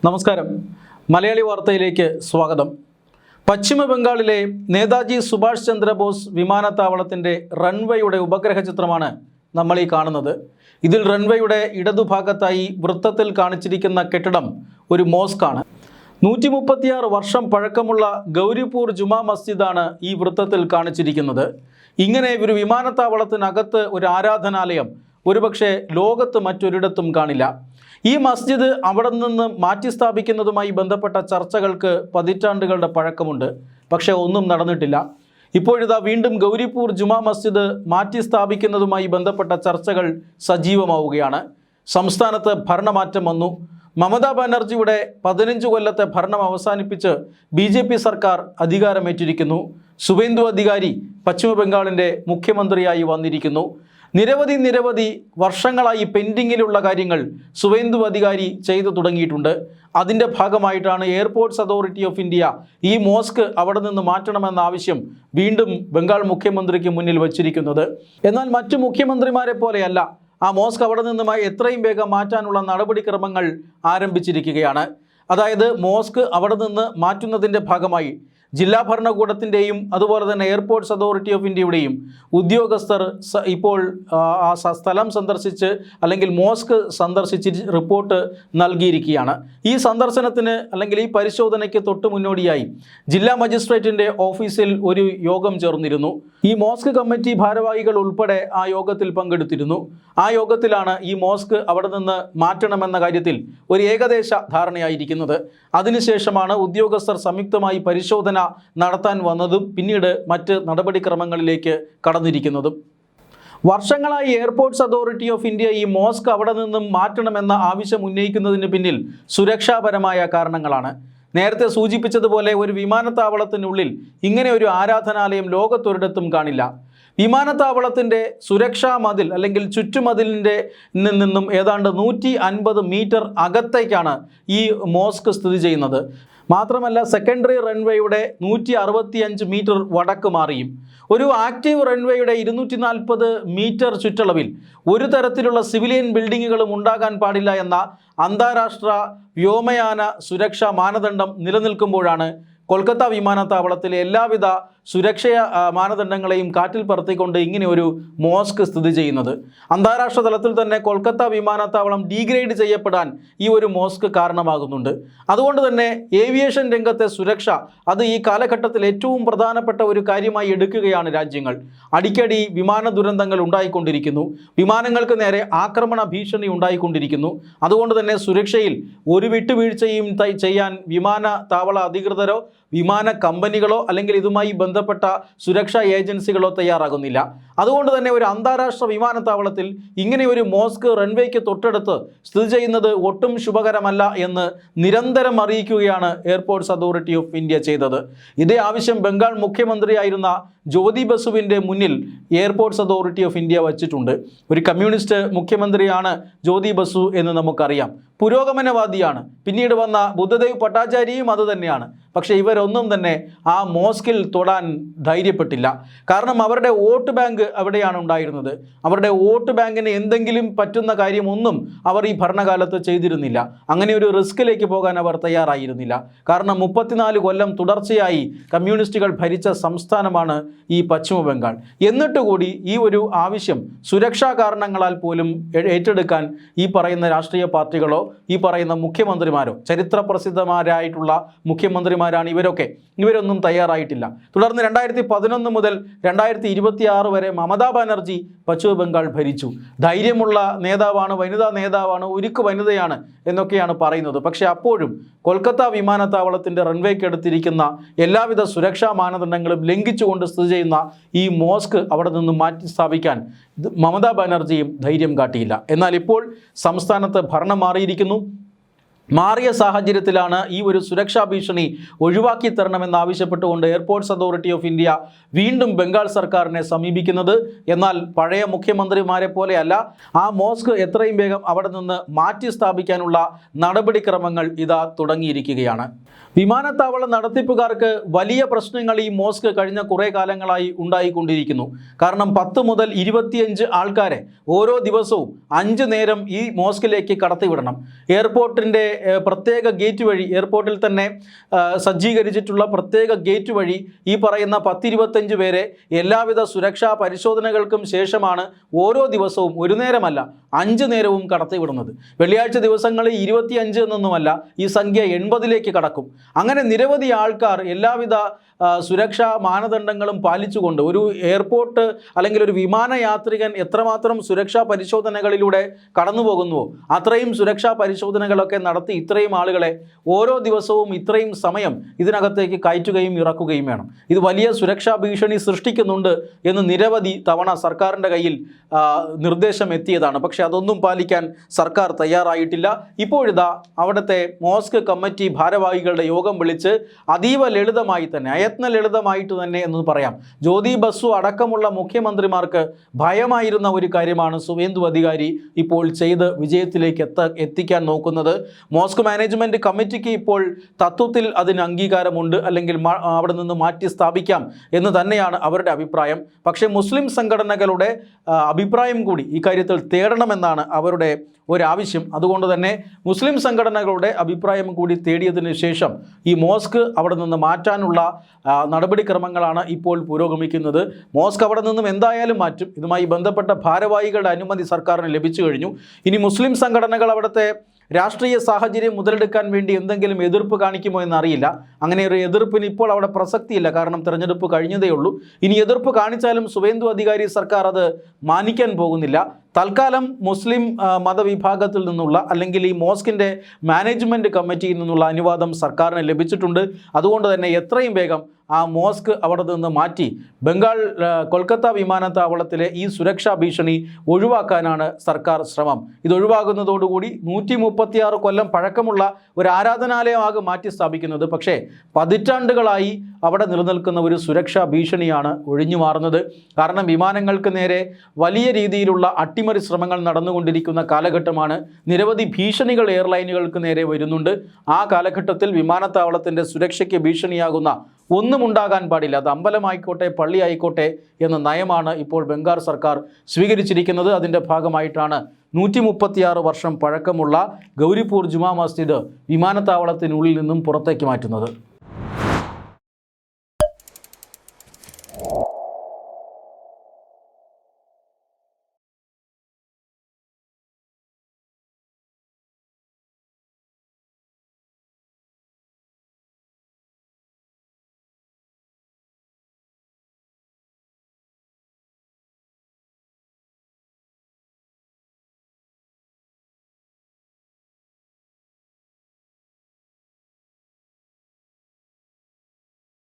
നമസ്കാരം. മലയാളി വാർത്തയിലേക്ക് സ്വാഗതം. പശ്ചിമ ബംഗാളിലെ നേതാജി സുഭാഷ് ചന്ദ്രബോസ് വിമാനത്താവളത്തിൻ്റെ റൺവേയുടെ ഉപഗ്രഹ ചിത്രമാണ് നമ്മൾ ഈ കാണുന്നത്. ഇതിൽ റൺവേയുടെ ഇടതുഭാഗത്തായി വൃത്തത്തിൽ കാണിച്ചിരിക്കുന്ന കെട്ടിടം ഒരു മോസ്കാണ്. 136 വർഷം പഴക്കമുള്ള ഗൗരിപൂർ ജുമാ മസ്ജിദാണ് ഈ വൃത്തത്തിൽ കാണിച്ചിരിക്കുന്നത്. ഇങ്ങനെ ഒരു വിമാനത്താവളത്തിനകത്ത് ഒരു ആരാധനാലയം ഒരുപക്ഷെ ലോകത്ത് മറ്റൊരിടത്തും കാണില്ല. ഈ മസ്ജിദ് അവിടെ നിന്ന് മാറ്റി സ്ഥാപിക്കുന്നതുമായി ബന്ധപ്പെട്ട ചർച്ചകൾക്ക് പതിറ്റാണ്ടുകളുടെ പഴക്കമുണ്ട്. പക്ഷേ ഒന്നും നടന്നിട്ടില്ല. ഇപ്പോഴിതാ വീണ്ടും ഗൗരിപൂർ ജുമാ മസ്ജിദ് മാറ്റി സ്ഥാപിക്കുന്നതുമായി ബന്ധപ്പെട്ട ചർച്ചകൾ സജീവമാവുകയാണ്. സംസ്ഥാനത്ത് ഭരണമാറ്റം വന്നു. മമതാ ബാനർജിയുടെ 15 കൊല്ലത്തെ ഭരണം അവസാനിപ്പിച്ച് BJP സർക്കാർ അധികാരമേറ്റിരിക്കുന്നു. സുവേന്ദു അധികാരി പശ്ചിമ ബംഗാളിൻ്റെ മുഖ്യമന്ത്രിയായി വന്നിരിക്കുന്നു. നിരവധി വർഷങ്ങളായി പെൻഡിങ്ങിലുള്ള കാര്യങ്ങൾ സുവേന്ദു അധികാരി ചെയ്തു തുടങ്ങിയിട്ടുണ്ട്. അതിൻ്റെ ഭാഗമായിട്ടാണ് എയർപോർട്ട്സ് അതോറിറ്റി ഓഫ് ഇന്ത്യ ഈ മോസ്ക് അവിടെ നിന്ന് മാറ്റണമെന്ന ആവശ്യം വീണ്ടും ബംഗാൾ മുഖ്യമന്ത്രിക്ക് മുന്നിൽ വച്ചിരിക്കുന്നത്. എന്നാൽ മറ്റു മുഖ്യമന്ത്രിമാരെ പോലെയല്ല, ആ മോസ്ക് അവിടെ നിന്ന് എത്രയും വേഗം മാറ്റാനുള്ള നടപടിക്രമങ്ങൾ ആരംഭിച്ചിരിക്കുകയാണ്. അതായത് മോസ്ക് അവിടെ നിന്ന് മാറ്റുന്നതിൻ്റെ ഭാഗമായി ജില്ലാ ഭരണകൂടത്തിൻ്റെയും അതുപോലെ തന്നെ എയർപോർട്ട്സ് അതോറിറ്റി ഓഫ് ഇന്ത്യയുടെയും ഉദ്യോഗസ്ഥർ ഇപ്പോൾ ആ സ്ഥലം സന്ദർശിച്ച് അല്ലെങ്കിൽ മോസ്ക് സന്ദർശിച്ച് റിപ്പോർട്ട് നൽകിയിരിക്കുകയാണ്. ഈ സന്ദർശനത്തിന് അല്ലെങ്കിൽ ഈ പരിശോധനയ്ക്ക് തൊട്ട് മുന്നോടിയായി ജില്ലാ മജിസ്ട്രേറ്റിൻ്റെ ഓഫീസിൽ ഒരു യോഗം ചേർന്നിരുന്നു. ഈ മോസ്ക് കമ്മിറ്റി ഭാരവാഹികൾ ഉൾപ്പെടെ ആ യോഗത്തിൽ പങ്കെടുത്തിരുന്നു. ആ യോഗത്തിലാണ് ഈ മോസ്ക് അവിടെ നിന്ന് മാറ്റണമെന്ന കാര്യത്തിൽ ഒരു ഏകദേശ ധാരണയായിരിക്കുന്നത്. അതിനുശേഷമാണ് ഉദ്യോഗസ്ഥർ സംയുക്തമായി പരിശോധന നടത്താൻ വന്നതും പിന്നീട് മറ്റ് നടപടിക്രമങ്ങളിലേക്ക് കടന്നിരിക്കുന്നതും. വർഷങ്ങളായി എയർപോർട്ട്സ് അതോറിറ്റി ഓഫ് ഇന്ത്യ ഈ മോസ്ക് അവിടെ നിന്നും മാറ്റണമെന്ന ആവശ്യം ഉന്നയിക്കുന്നതിന് പിന്നിൽ സുരക്ഷാപരമായ കാരണങ്ങളാണ്. നേരത്തെ സൂചിപ്പിച്ചതുപോലെ ഒരു വിമാനത്താവളത്തിനുള്ളിൽ ഇങ്ങനെ ഒരു ആരാധനാലയം ലോകത്തൊരിടത്തും കാണില്ല. വിമാനത്താവളത്തിൻ്റെ സുരക്ഷാ മതിൽ അല്ലെങ്കിൽ ചുറ്റുമതിലിൻ്റെ നിന്നും ഏതാണ്ട് 150 മീറ്റർ അകത്തേക്കാണ് ഈ മോസ്ക് സ്ഥിതി ചെയ്യുന്നത്. മാത്രമല്ല സെക്കൻഡറി റൺവേയുടെ 165 മീറ്റർ വടക്ക് മാറിയും ഒരു ആക്റ്റീവ് റൺവേയുടെ 240 മീറ്റർ ചുറ്റളവിൽ ഒരു തരത്തിലുള്ള സിവിലിയൻ ബിൽഡിങ്ങുകളും ഉണ്ടാകാൻ പാടില്ല എന്ന അന്താരാഷ്ട്ര വ്യോമയാന സുരക്ഷാ മാനദണ്ഡം നിലനിൽക്കുമ്പോഴാണ് കൊൽക്കത്ത വിമാനത്താവളത്തിലെ എല്ലാവിധ സുരക്ഷാ മാനദണ്ഡങ്ങളെയും കാറ്റിൽ പറത്തിക്കൊണ്ട് ഇങ്ങനെ ഒരു മോസ്ക് സ്ഥിതി ചെയ്യുന്നത്. അന്താരാഷ്ട്ര തലത്തിൽ തന്നെ കൊൽക്കത്ത വിമാനത്താവളം ഡീഗ്രേഡ് ചെയ്യപ്പെടാൻ ഈ ഒരു മോസ്ക് കാരണമാകുന്നുണ്ട്. അതുകൊണ്ട് തന്നെ ഏവിയേഷൻ രംഗത്തെ സുരക്ഷ അത് ഈ കാലഘട്ടത്തിൽ ഏറ്റവും പ്രധാനപ്പെട്ട ഒരു കാര്യമായി എടുക്കുകയാണ് രാജ്യങ്ങൾ. അടിക്കടി വിമാന ദുരന്തങ്ങൾ ഉണ്ടായിക്കൊണ്ടിരിക്കുന്നു. വിമാനങ്ങൾക്ക് നേരെ ആക്രമണ ഭീഷണി ഉണ്ടായിക്കൊണ്ടിരിക്കുന്നു. അതുകൊണ്ട് തന്നെ സുരക്ഷയിൽ ഒരു വിട്ടുവീഴ്ചയും ചെയ്യാൻ വിമാനത്താവള അധികൃതരോ വിമാന കമ്പനികളോ അല്ലെങ്കിൽ ഇതുമായി ബന്ധപ്പെട്ട സുരക്ഷാ ഏജൻസികളോ തയ്യാറാകുന്നില്ല. അതുകൊണ്ട് തന്നെ ഒരു അന്താരാഷ്ട്ര വിമാനത്താവളത്തിൽ ഇങ്ങനെ ഒരു മോസ്ക് റൺവേക്ക് തൊട്ടടുത്ത് സ്ഥിതി ചെയ്യുന്നത് ഒട്ടും ശുഭകരമല്ല എന്ന് നിരന്തരം അറിയിക്കുകയാണ് എയർപോർട്ട്സ് അതോറിറ്റി ഓഫ് ഇന്ത്യ ചെയ്തത്. ഇതേ ആവശ്യം ബംഗാൾ മുഖ്യമന്ത്രിയായിരുന്ന ജ്യോതി ബസുവിൻ്റെ മുന്നിൽ എയർപോർട്ട്സ് അതോറിറ്റി ഓഫ് ഇന്ത്യ വച്ചിട്ടുണ്ട്. ഒരു കമ്മ്യൂണിസ്റ്റ് മുഖ്യമന്ത്രിയാണ് ജ്യോതി ബസു എന്ന് നമുക്കറിയാം. പുരോഗമനവാദിയാണ്. പിന്നീട് വന്ന ബുദ്ധദേവ് ഭട്ടാചാര്യയും അതുതന്നെയാണ്. പക്ഷേ ഇവരൊന്നും തന്നെ ആ മോസ്കിൽ തൊടാൻ ധൈര്യപ്പെട്ടില്ല. കാരണം അവരുടെ വോട്ട് ബാങ്ക് അവിടെയാണ് ഉണ്ടായിരുന്നത്. അവരുടെ വോട്ട് ബാങ്കിന് എന്തെങ്കിലും പറ്റുന്ന കാര്യമൊന്നും അവർ ഈ ഭരണകാലത്ത് ചെയ്തിരുന്നില്ല. അങ്ങനെ ഒരു റിസ്കിലേക്ക് പോകാൻ അവർ തയ്യാറായിരുന്നില്ല. കാരണം 34 കൊല്ലം തുടർച്ചയായി കമ്മ്യൂണിസ്റ്റുകൾ ഭരിച്ച സംസ്ഥാനമാണ് ഈ പശ്ചിമ ബംഗാൾ. എന്നിട്ട് കൂടി ഈ ഒരു ആവശ്യം സുരക്ഷാ കാരണങ്ങളാൽ പോലും ഏറ്റെടുക്കാൻ ഈ പറയുന്ന രാഷ്ട്രീയ പാർട്ടികളോ ഈ പറയുന്ന മുഖ്യമന്ത്രിമാരോ, ചരിത്ര പ്രസിദ്ധമാരായിട്ടുള്ള മുഖ്യമന്ത്രിമാരാണ് ഇവരൊന്നും തയ്യാറായിട്ടില്ല. തുടർന്ന് 2011 മുതൽ 2026 വരെ മമതാ ബാനർജി പശ്ചിമ ബംഗാൾ ഭരിച്ചു. ധൈര്യമുള്ള നേതാവാണ്, വനിതാ നേതാവാണ്, ഉരുക്ക് വനിതയാണ് എന്നൊക്കെയാണ് പറയുന്നത്. പക്ഷേ അപ്പോഴും കൊൽക്കത്ത വിമാനത്താവളത്തിൻ്റെ റൺവേക്ക് എടുത്തിരിക്കുന്ന എല്ലാവിധ സുരക്ഷാ മാനദണ്ഡങ്ങളും ലംഘിച്ചുകൊണ്ട് സ്ഥിതി ചെയ്യുന്ന ഈ മോസ്ക് അവിടെ നിന്ന് മാറ്റി സ്ഥാപിക്കാൻ മമതാ ബാനർജിയും ധൈര്യം കാട്ടിയില്ല. എന്നാൽ ഇപ്പോൾ സംസ്ഥാനത്ത് ഭരണം മാറിയിരിക്കുന്നു. മാറിയ സാഹചര്യത്തിലാണ് ഈ ഒരു സുരക്ഷാ ഭീഷണി ഒഴിവാക്കി തരണമെന്നാവശ്യപ്പെട്ടുകൊണ്ട് എയർപോർട്ട്സ് അതോറിറ്റി ഓഫ് ഇന്ത്യ വീണ്ടും ബംഗാൾ സർക്കാരിനെ സമീപിക്കുന്നത്. എന്നാൽ പഴയ മുഖ്യമന്ത്രിമാരെ പോലെയല്ല, ആ മോസ്ക് എത്രയും വേഗം അവിടെ നിന്ന് മാറ്റി സ്ഥാപിക്കാനുള്ള നടപടിക്രമങ്ങൾ ഇതാ തുടങ്ങിയിരിക്കുകയാണ്. വിമാനത്താവള നടത്തിപ്പുകാർക്ക് വലിയ പ്രശ്നങ്ങൾ ഈ മോസ്ക് കഴിഞ്ഞ കുറേ കാലങ്ങളായി ഉണ്ടായിക്കൊണ്ടിരിക്കുന്നു. കാരണം 10 മുതൽ 25 ആൾക്കാരെ ഓരോ ദിവസവും 5 നേരം ഈ മോസ്കിലേക്ക് കടത്തിവിടണം. എയർപോർട്ടിൻ്റെ പ്രത്യേക ഗേറ്റ് വഴി, എയർപോർട്ടിൽ തന്നെ സജ്ജീകരിച്ചിട്ടുള്ള പ്രത്യേക ഗേറ്റ് വഴി ഈ പറയുന്ന 10-25 പേരെ എല്ലാവിധ സുരക്ഷാ പരിശോധനകൾക്കും ശേഷമാണ് ഓരോ ദിവസവും, ഒരു നേരമല്ല 5 നേരവും കടത്തിവിടുന്നത്. വെള്ളിയാഴ്ച ദിവസങ്ങളിൽ 25 എന്നൊന്നുമല്ല, ഈ സംഖ്യ 80ലേക്ക് കടക്കും. അങ്ങനെ നിരവധി ആൾക്കാർ എല്ലാവിധ സുരക്ഷാ മാനദണ്ഡങ്ങളും പാലിച്ചുകൊണ്ട് ഒരു എയർപോർട്ട് അല്ലെങ്കിൽ ഒരു വിമാനയാത്രികൻ എത്രമാത്രം സുരക്ഷാ പരിശോധനകളിലൂടെ കടന്നു പോകുന്നുവോ അത്രയും സുരക്ഷാ പരിശോധനകളൊക്കെ നടത്തി ഇത്രയും ആളുകളെ ഓരോ ദിവസവും ഇത്രയും സമയം ഇതിനകത്തേക്ക് കയറ്റുകയും ഇറക്കുകയും വേണം. ഇത് വലിയ സുരക്ഷാ ഭീഷണി സൃഷ്ടിക്കുന്നുണ്ട് എന്ന് നിരവധി തവണ സർക്കാരിൻ്റെ കയ്യിൽ നിർദ്ദേശം എത്തിയതാണ്. പക്ഷേ അതൊന്നും പാലിക്കാൻ സർക്കാർ തയ്യാറായിട്ടില്ല. ഇപ്പോഴിതാ അവിടുത്തെ മോസ്ക് കമ്മിറ്റി ഭാരവാഹികളുടെ യോഗം വിളിച്ച് അതീവ ലളിതമായി തന്നെ, അയത്ന ലളിതമായിട്ട് തന്നെ എന്ന് പറയാം, ജ്യോതി ബസു അടക്കമുള്ള മുഖ്യമന്ത്രിമാർക്ക് ഭയമായിരുന്ന ഒരു കാര്യമാണ് സുവേന്ദു അധികാരി ഇപ്പോൾ ചെയ്ത് വിജയത്തിലേക്ക് എത്തിക്കാൻ നോക്കുന്നത്. മോസ്ക് മാനേജ്മെൻറ്റ് കമ്മിറ്റിക്ക് ഇപ്പോൾ തത്വത്തിൽ അതിന് അംഗീകാരമുണ്ട്, അല്ലെങ്കിൽ അവിടെ നിന്ന് മാറ്റി സ്ഥാപിക്കാം എന്ന് തന്നെയാണ് അവരുടെ അഭിപ്രായം. പക്ഷേ മുസ്ലിം സംഘടനകളുടെ അഭിപ്രായം കൂടി ഇക്കാര്യത്തിൽ തേടണമെന്നാണ് അവരുടെ ഒരാവശ്യം. അതുകൊണ്ട് തന്നെ മുസ്ലിം സംഘടനകളുടെ അഭിപ്രായം കൂടി തേടിയതിന് ശേഷം ഈ മോസ്ക് അവിടെ നിന്ന് മാറ്റാനുള്ള നടപടിക്രമങ്ങളാണ് ഇപ്പോൾ പുരോഗമിക്കുന്നത്. മോസ്ക് അവിടെ നിന്നും എന്തായാലും മാറ്റും. ഇതുമായി ബന്ധപ്പെട്ട ഭാരവാഹികളുടെ അനുമതി സർക്കാരിന് ലഭിച്ചു കഴിഞ്ഞു. ഇനി മുസ്ലിം സംഘടനകൾ അവിടുത്തെ രാഷ്ട്രീയ സാഹചര്യം മുതലെടുക്കാൻ വേണ്ടി എന്തെങ്കിലും എതിർപ്പ് കാണിക്കുമോ എന്നറിയില്ല. അങ്ങനെ ഒരു എതിർപ്പിന് ഇപ്പോൾ അവിടെ പ്രസക്തിയില്ല, കാരണം തിരഞ്ഞെടുപ്പ് കഴിഞ്ഞതേ ഉള്ളൂ. ഇനി എതിർപ്പ് കാണിച്ചാലും സുവേന്ദു അധികാരി സർക്കാർ അത് മാനിക്കാൻ പോകുന്നില്ല. തൽക്കാലം മുസ്ലിം മതവിഭാഗത്തിൽ നിന്നുള്ള, അല്ലെങ്കിൽ ഈ മോസ്കിൻ്റെ മാനേജ്മെൻറ്റ് കമ്മിറ്റിയിൽ നിന്നുള്ള അനുവാദം സർക്കാരിന് ലഭിച്ചിട്ടുണ്ട്. അതുകൊണ്ട് തന്നെ എത്രയും വേഗം ആ മോസ്ക് അവിടെ നിന്ന് മാറ്റി ബംഗാൾ കൊൽക്കത്ത വിമാനത്താവളത്തിലെ ഈ സുരക്ഷാ ഭീഷണി ഒഴിവാക്കാനാണ് സർക്കാർ ശ്രമം. ഇതൊഴിവാകുന്നതോടുകൂടി 136 കൊല്ലം പഴക്കമുള്ള ഒരു ആരാധനാലയമാകും മാറ്റി സ്ഥാപിക്കുന്നത്. പക്ഷേ പതിറ്റാണ്ടുകളായി അവിടെ നിലനിൽക്കുന്ന ഒരു സുരക്ഷാ ഭീഷണിയാണ് ഒഴിഞ്ഞു മാറുന്നത്. കാരണം വിമാനങ്ങൾക്ക് നേരെ വലിയ രീതിയിലുള്ള അട്ടിമറി ശ്രമങ്ങൾ നടന്നുകൊണ്ടിരിക്കുന്ന കാലഘട്ടമാണ്. നിരവധി ഭീഷണികൾ എയർലൈനുകൾക്ക് നേരെ വരുന്നുണ്ട്. ആ കാലഘട്ടത്തിൽ വിമാനത്താവളത്തിൻ്റെ സുരക്ഷയ്ക്ക് ഭീഷണിയാകുന്ന ഒന്നും ഉണ്ടാകാൻ പാടില്ല. അത് അമ്പലമായിക്കോട്ടെ പള്ളി ആയിക്കോട്ടെ എന്ന നയമാണ് ഇപ്പോൾ ബംഗാൾ സർക്കാർ സ്വീകരിച്ചിരിക്കുന്നത്. അതിൻ്റെ ഭാഗമായിട്ടാണ് 136 വർഷം പഴക്കമുള്ള ഗൗരിപൂർ ജുമാ മസ്ജിദ് വിമാനത്താവളത്തിനുള്ളിൽ നിന്നും പുറത്തേക്ക് മാറ്റുന്നത്.